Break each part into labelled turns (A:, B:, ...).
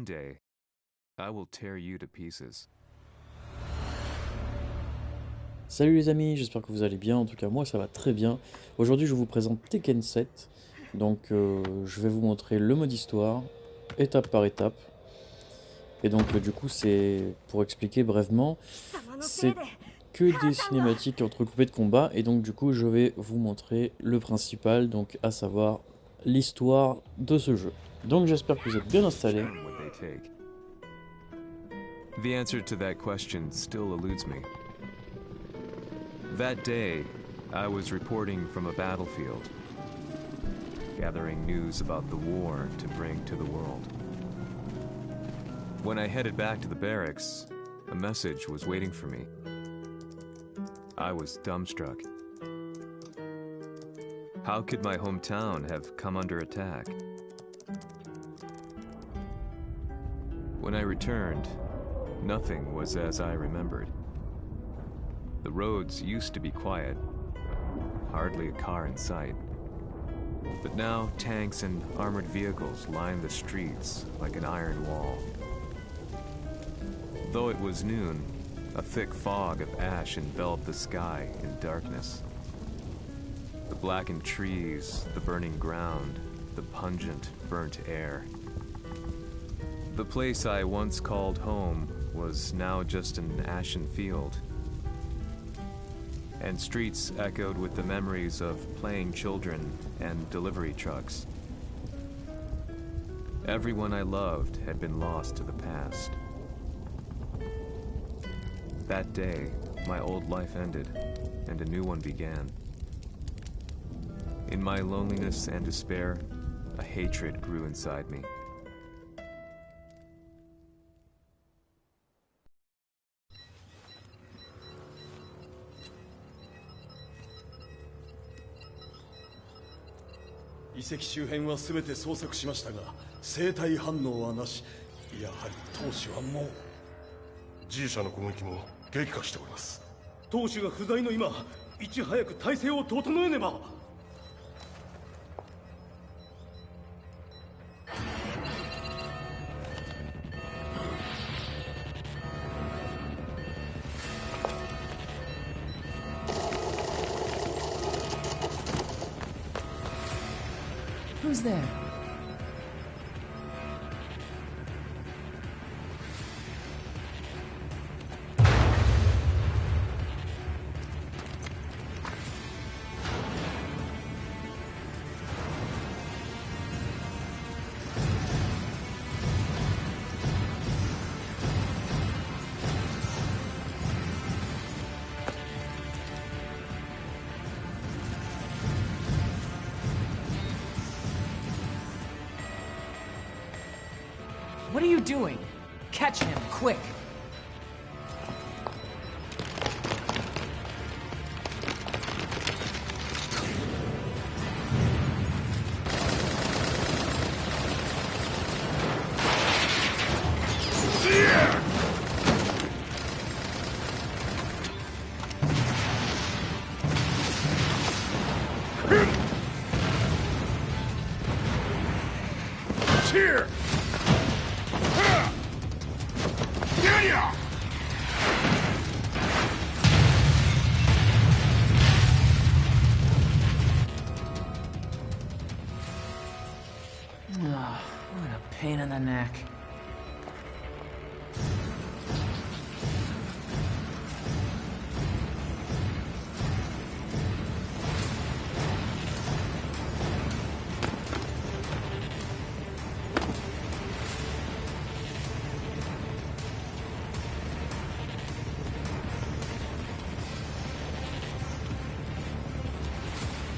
A: one day, I will tear you to pieces.
B: Salut les amis, j'espère que vous allez bien, en tout cas moi ça va très bien. Aujourd'hui je vous présente Tekken 7, donc je vais vous montrer le mode histoire, étape par étape. Et donc du coup c'est, pour expliquer brièvement, c'est que des cinématiques entrecoupées de combats, et donc du coup je vais vous montrer le principal, donc à savoir l'histoire de ce jeu. Donc j'espère que vous êtes bien installés.
A: The answer to that question still eludes me. That day, I was reporting from a battlefield, gathering news about the war to bring to the world. When I headed back to the barracks, a message was waiting for me. I was dumbstruck. How could my hometown have come under attack? When I returned, nothing was as I remembered. The roads used to be quiet, hardly a car in sight. But now tanks and armored vehicles line the streets like an iron wall. Though it was noon, a thick fog of ash enveloped the sky in darkness. The blackened trees, the burning ground, the pungent, burnt air. The place I once called home was now just an ashen field. And streets echoed with the memories of playing children and delivery trucks. Everyone I loved had been lost to the past. That day, my old life ended, and a new one began. In my loneliness and despair, a hatred grew inside me.
C: 遺跡周辺は全て捜索しましたが生体反応はなし。やはり当主はもう
D: G 社の攻撃も激化しております。
C: 当主が不在の今いち早く体制を整えねば。
E: Who's there? What are you doing? Catch him, quick!
D: Here!
E: Oh, what a pain in the neck.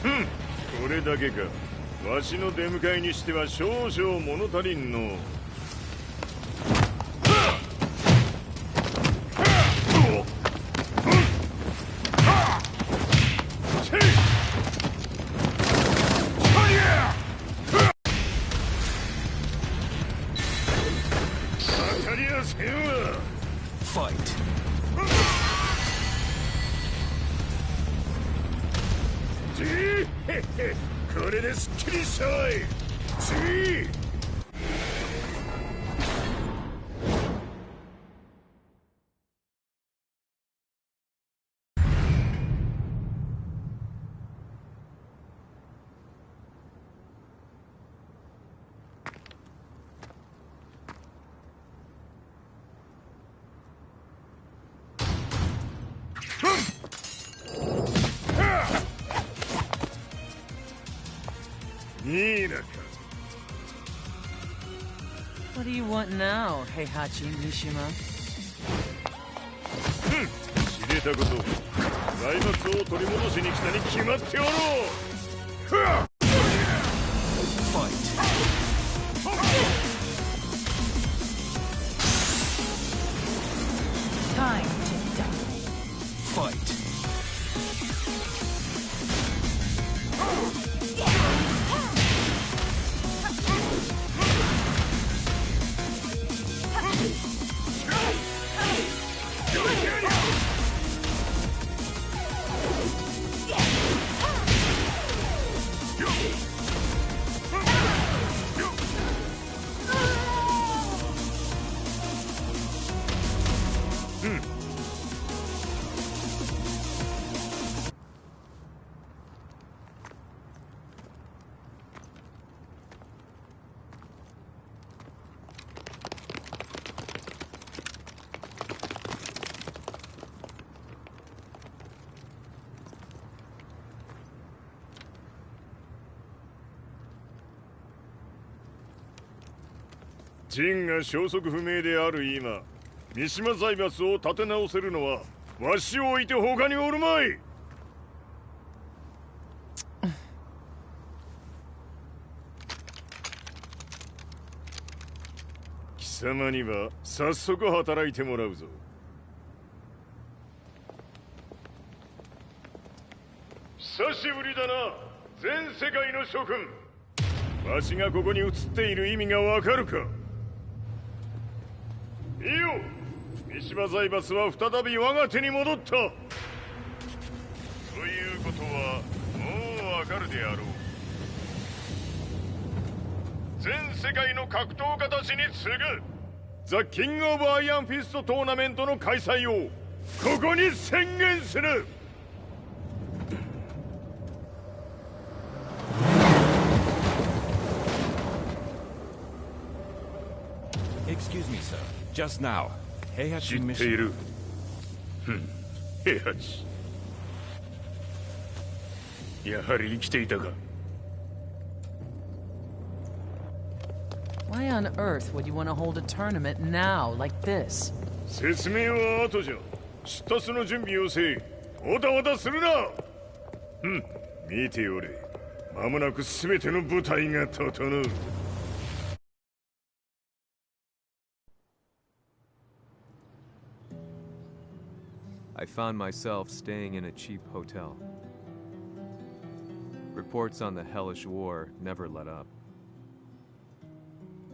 D: Hmm. これだけか。わしの出迎えにしては少々物足りんの。当たりやせんわ。
E: Fight.
D: これですっきりしたわい。次
E: do you want now, Heihachi Mishima?
D: 知れたこと財閥を取り戻しに来たに決まっておろう。
E: Time to die.
A: Fight.
D: 陣が消息不明である今、三島財閥を立て直せるのはわしを置いて他におるまい。貴様には早速働いてもらうぞ。久しぶりだな、全世界の諸君。わしがここに映っている意味がわかるか。いいよ、三島財閥は再び我が手に戻った。ということはもうわかるであろう。全世界の格闘家たちに次ぐザ・キング・オブ・アイアンフィストトーナメントの開催をここに宣言する。
F: Excuse me, sir. Just now, Heihachi
D: 知っている。平八。やはり生きていたか。
E: Why on earth would you want to hold a tournament now, like this?
D: 説明は後じゃ。出立の準備をせい。おたおたするな。見ておれ。間もなく全ての部隊が整う。
A: I found myself staying in a cheap hotel. Reports on the hellish war never let up.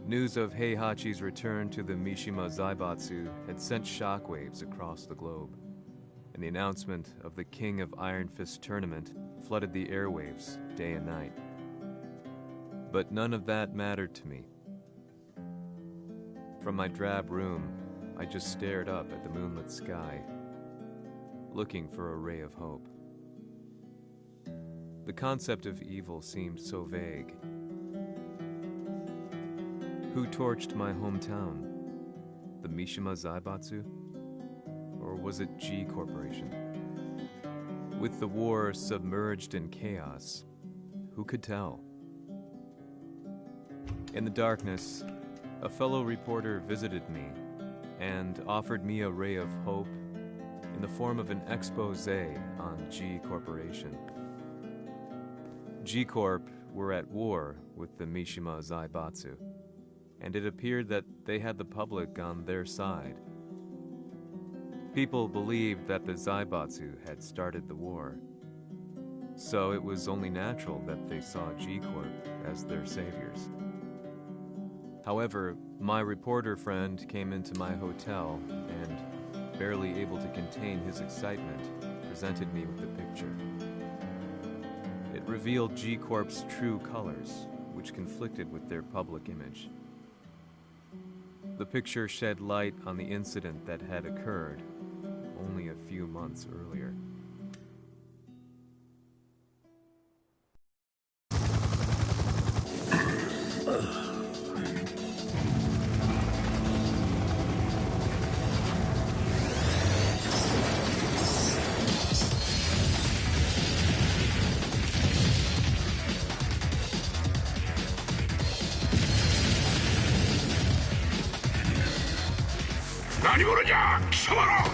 A: News of Heihachi's return to the Mishima Zaibatsu had sent shockwaves across the globe, and the announcement of the King of Iron Fist tournament flooded the airwaves day and night. But none of that mattered to me. From my drab room, I just stared up at the moonlit sky, looking for a ray of hope. The concept of evil seemed so vague. Who torched my hometown? The Mishima Zaibatsu? Or was it G Corporation? With the war submerged in chaos, who could tell? In the darkness, a fellow reporter visited me and offered me a ray of hope in the form of an expose on G Corporation. G Corp were at war with the Mishima Zaibatsu, and it appeared that they had the public on their side. People believed that the Zaibatsu had started the war, so it was only natural that they saw G Corp as their saviors. However, my reporter friend came into my hotel and, barely able to contain his excitement, presented me with the picture. It revealed G Corp's true colors, which conflicted with their public image. The picture shed light on the incident that had occurred only a few months earlier.
D: 何者じゃ貴様ら。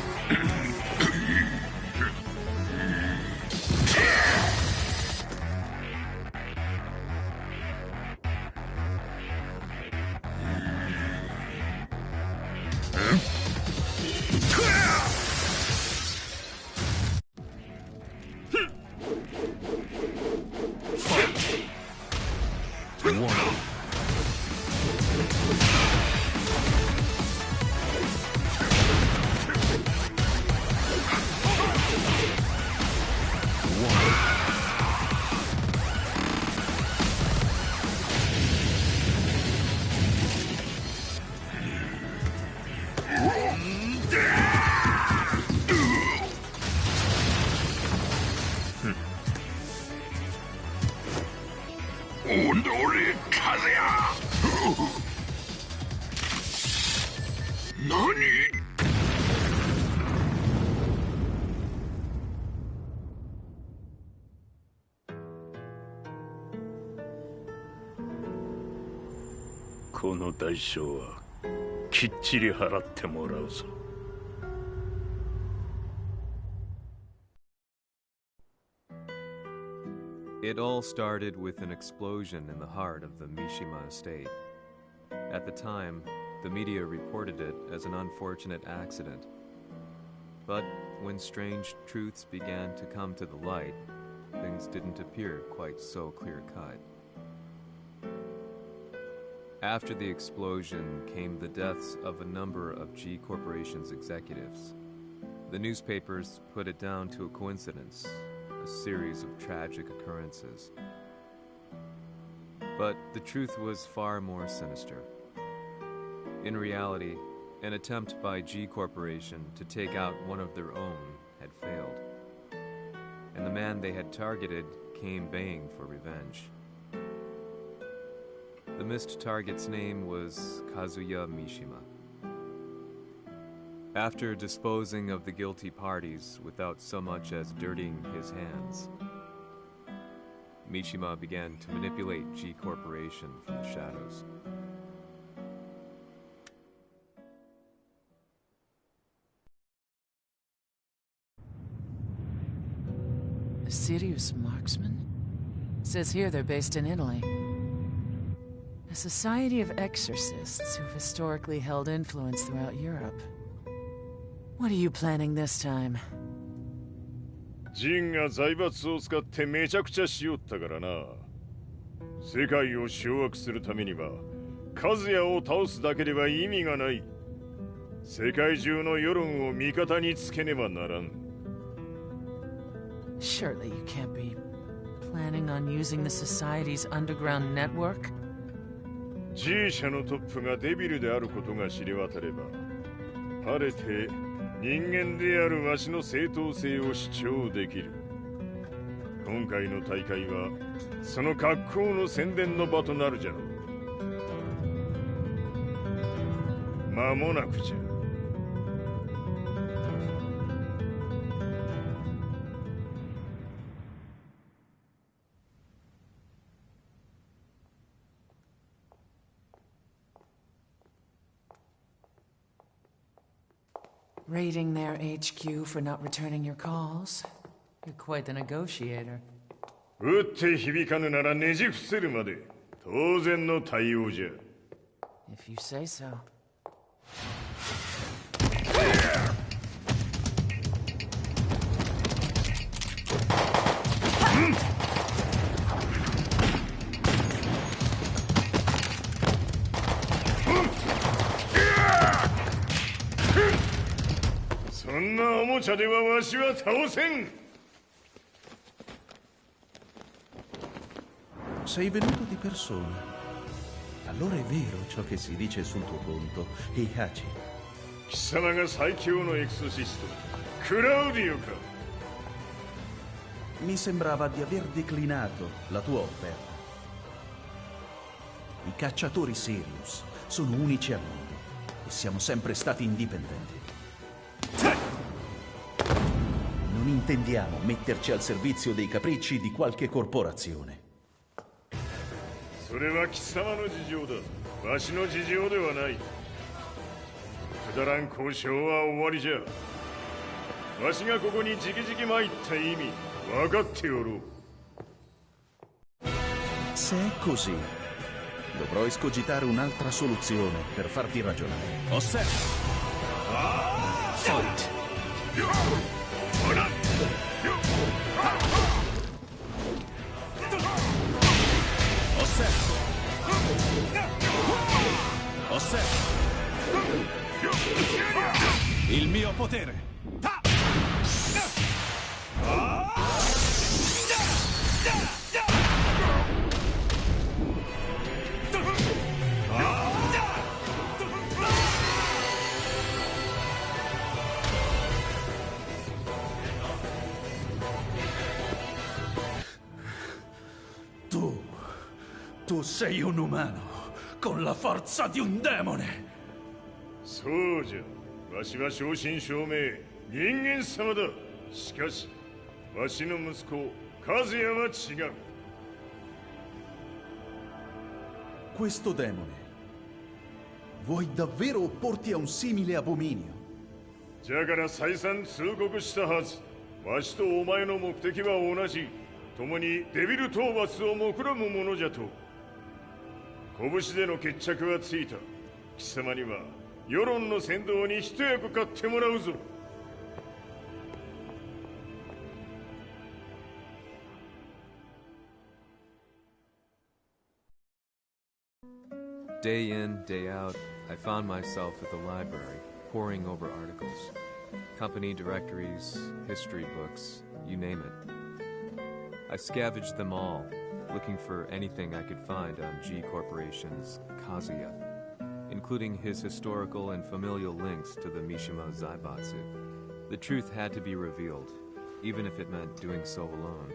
D: この代償はきっちり払ってもらうぞ。
A: It all started with an explosion in the heart of the Mishima estate. At the time, the media reported it as an unfortunate accident. But when strange truths began to come to the light, things didn't appear quite so clear-cut. After the explosion came the deaths of a number of G Corporation's executives. The newspapers put it down to a coincidence, a series of tragic occurrences. But the truth was far more sinister. In reality, an attempt by G Corporation to take out one of their own had failed, and the man they had targeted came baying for revenge. The missed target's name was Kazuya Mishima. After disposing of the guilty parties without so much as dirtying his hands, Mishima began to manipulate G Corporation from the shadows.
E: A serious marksman? Says here they're based in Italy. A society of exorcists who've historically held influence throughout Europe. What are you planning this time?
D: ジンが財閥を使ってめちゃくちゃしよったからな。世界を掌握するためにはカズヤを倒すだけでは意味がない。世界中の世論を味方につけねばならん。
E: Surely you can't be planning on using the society's underground network?
D: G 社のトップがデビルであることが知れ渡れば、晴れて人間であるわしの正当性を主張できる。今回の大会はその格好の宣伝の場となるじゃろう。間もなくじゃ。
E: Raiding their HQ for not returning your calls. You're quite the negotiator.
D: 撃って響かぬならねじ伏せるまで当然の対応じゃ。
E: If you say so.
D: そんなおもちゃではわしは倒せん。
G: Sei venuto di persona. Allora è vero ciò che si dice sul tuo conto, Heihachi.
D: 貴様が最強のエクソシスト、クラウディオか。
G: Mi sembrava di aver declinato la tua offerta. I cacciatori Sirius sono unici al mondo e siamo sempre stati indipendenti. Non intendiamo metterci al servizio dei capricci di qualche corporazione.
D: それは貴様の事情だ。わしの事情ではない。くだらん交渉は終わりじゃ。わしがここに直々参った意味分かっておろう。
G: Se è così, dovrò escogitare un'altra soluzione per farti ragionare.
F: Osserva! Fight! Osserva! Osserva! Il mio potere!
G: Tu sei un umano, con la forza di un demone!
D: そうじゃ。わしは正真正銘人間様だ。しかしわしの息子和也は違う。
G: Questo demone, vuoi davvero opporti a un simile abominio?
D: じゃから再三通告したはず。わしとお前の目的は同じ。共にデビル討伐を目論むものじゃと。拳での決着はついた。貴様には世論の先導に一役買ってもらうぞ。
A: Day in, day out, I found myself at the library, poring over articles. Company directories, history books, you name it. I scavenged them all, looking for anything I could find on G Corporation's Kazuya, including his historical and familial links to the Mishima Zaibatsu. The truth had to be revealed, even if it meant doing so alone.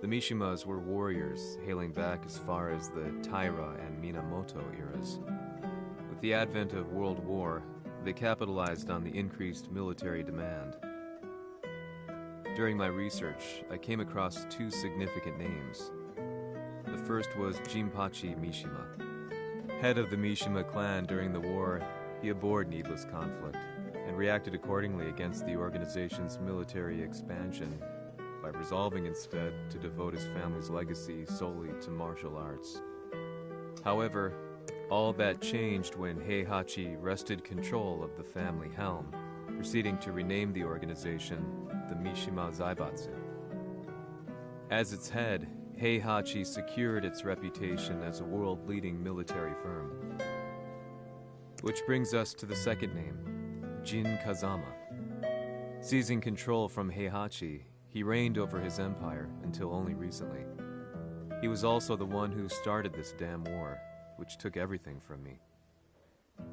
A: The Mishimas were warriors hailing back as far as the Taira and Minamoto eras. With the advent of World War, they capitalized on the increased military demand. During my research, I came across two significant names. The first was Jinpachi Mishima. Head of the Mishima clan during the war, he abhorred needless conflict and reacted accordingly against the organization's military expansion by resolving instead to devote his family's legacy solely to martial arts. However, all that changed when Heihachi wrested control of the family helm, proceeding to rename the organization the Mishima Zaibatsu. As its head, Heihachi secured its reputation as a world-leading military firm. Which brings us to the second name, Jin Kazama. Seizing control from Heihachi, he reigned over his empire until only recently. He was also the one who started this damn war, which took everything from me.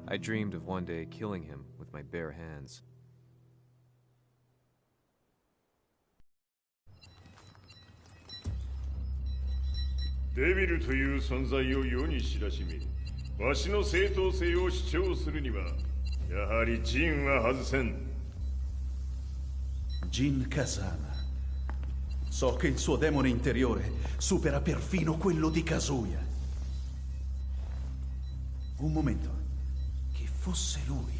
A: I dreamed of one day killing him with my bare hands.
D: デビルという存在を世に知らしめ、わしの正当性を主張するには、やはりジンは外せん。
G: Jin Kazama. So che il suo demone interiore supera perfino quello di Kazuya. Un momento. Che fosse lui.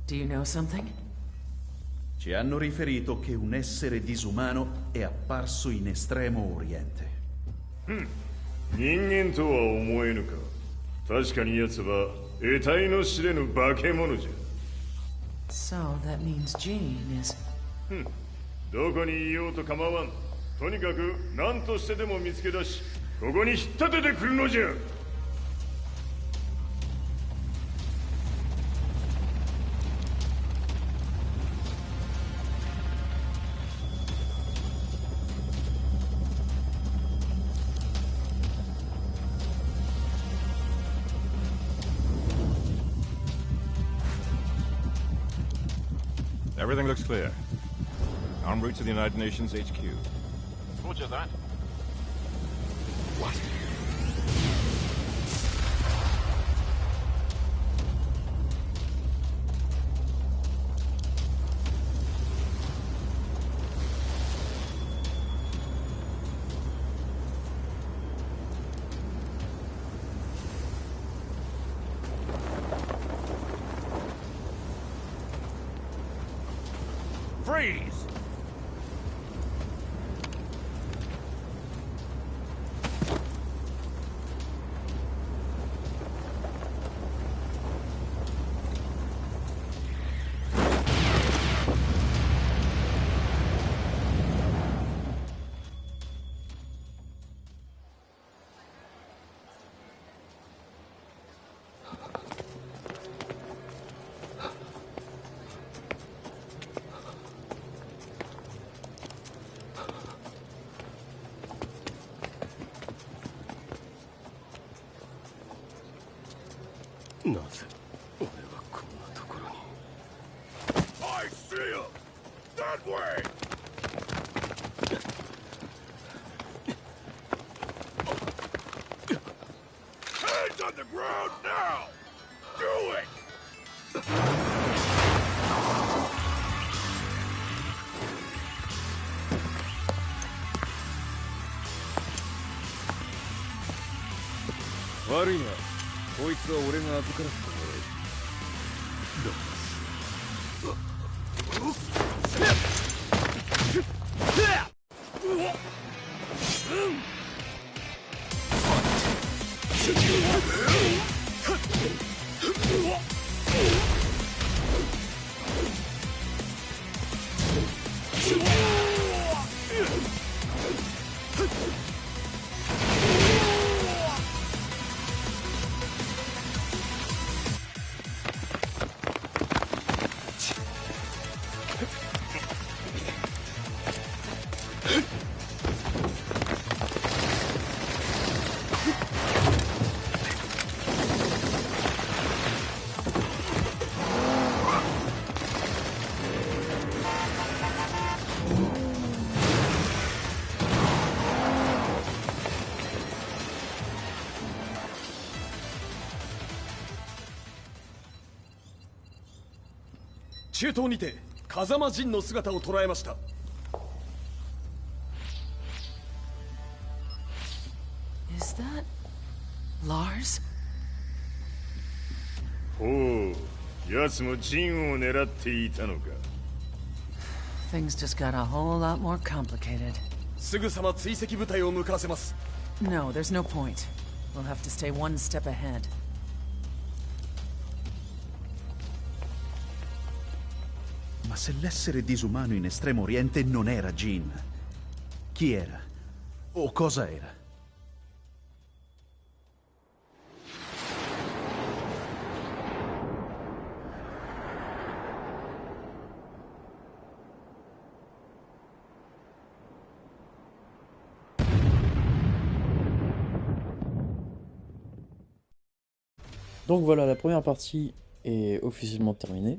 E: Do you know something?
G: Ci hanno riferito che un essere disumano è apparso in Estremo Oriente.
D: 人間とは思えぬか。確かに奴は得体の知れぬ化け物じゃ。
E: So that means Jean is...
D: どこにいようと構わん。とにかく何としてでも見つけ出し、ここに引っ立ててくるのじゃ。
F: Everything looks clear. En route to the United Nations HQ.
H: Roger that.
F: What?
C: なぜ俺はこんなところに。
D: I see him! That way! Hands on the ground now! Do it!
C: 悪いな、こいつは俺が預からせてもらう。中東にて風間陣の姿を捉えました。
E: Is that Lars?
D: ほう、奴も陣を狙っていたのか。
E: Things just got a whole lot more complicated.
C: すぐさま追跡部隊を向かわせます。
E: No, there's no point. We'll have to stay one step ahead.
G: Ma se l'essere disumano in Estremo Oriente non era Jin, chi era? O cosa era?
B: Donc voilà, la première partie est officiellement terminée.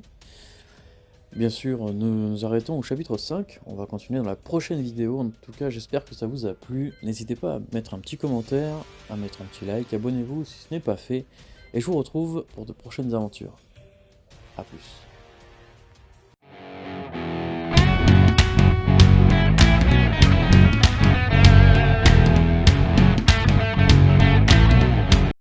B: Bien sûr, nous nous arrêtons au chapitre 5, on va continuer dans la prochaine vidéo. En tout cas, j'espère que ça vous a plu. N'hésitez pas à mettre un petit commentaire, à mettre un petit like, abonnez-vous si ce n'est pas fait. Et je vous retrouve pour de prochaines aventures. A plus.